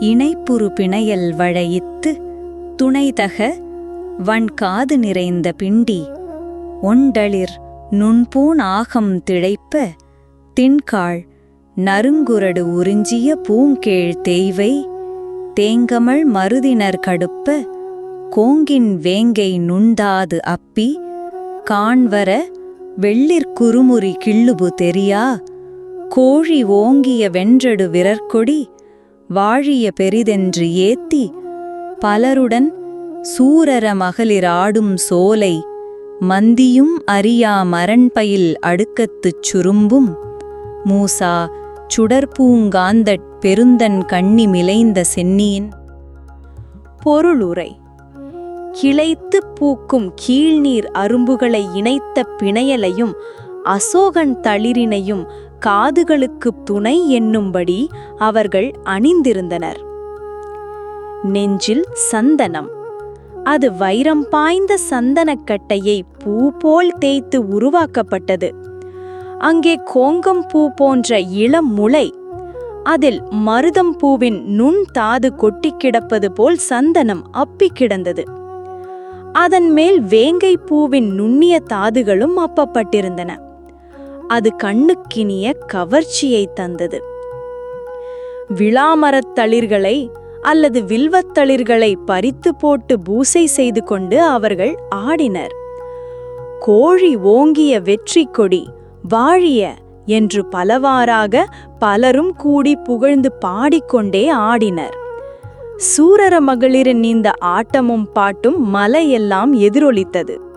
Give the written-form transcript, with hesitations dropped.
இணைப்புறு பிணையல் வழையித்து துணைதக வன்காது நிறைந்த பிண்டி ஒண்டளிர் நுண்பூன் ஆகம் திளைப்ப திண்காள் நறுங்குரடு உறிஞ்சிய பூங்கேழ் தேய்வை தேங்கமள் மருதினர் கடுப்ப கோங்கின் வேங்கை நுண்டாது அப்பி காண்வர வெள்ளிற்குறுமுறி கிள்ளுபு தெரியா கோழி ஓங்கிய வென்றடு விரற்கொடி வாழிய பெரிதென்று ஏத்தி பலருடன் சூரர மகளிர் ஆடும் சோலை மந்தியும் அறியா மரண்பயில் அடுக்கத்துச் சுரும்பும் மூசா சுடற்பூங்காந்தட் பெருந்தன் கண்ணி மிளைந்த சென்னியின் பொருளுரை. கிளைத்து பூக்கும் கீழ்நீர் அரும்புகளை இணைத்த பிணையலையும் அசோகன் தளிரினையும் காதுகளுக்குத் துணை என்னும்படி அவர்கள் அணிந்திருந்தனர். நெஞ்சில் சந்தனம். அது வைரம் பாய்ந்த சந்தனக்கட்டையை பூ போல் தேய்த்து உருவாக்கப்பட்டது. அங்கே கோங்கம் பூ போன்ற இளம் முளை, அதில் மருதம் பூவின் நுண் தாது கொட்டி கிடப்பது போல் சந்தனம் அப்பி கிடந்தது. அதன் மேல் வேங்கை பூவின் நுண்ணிய தாதுகளும் அப்பப்பட்டிருந்தன. அது கண்ணுக்கினிய கவர்ச்சியை தந்தது. விளாமரத் தளிர்களை அல்லது வில்வத்தளிர்களை பறித்து போட்டு பூசை செய்து கொண்டு அவர்கள் ஆடினர். கோழி ஓங்கிய வெற்றி கொடி வாழிய என்று பலவாறாக பலரும் கூடி புகழ்ந்து பாடிக்கொண்டே ஆடினர். சூரர மகளிரின் இந்த ஆட்டமும் பாட்டும் மலையெல்லாம் எதிரொலித்தது.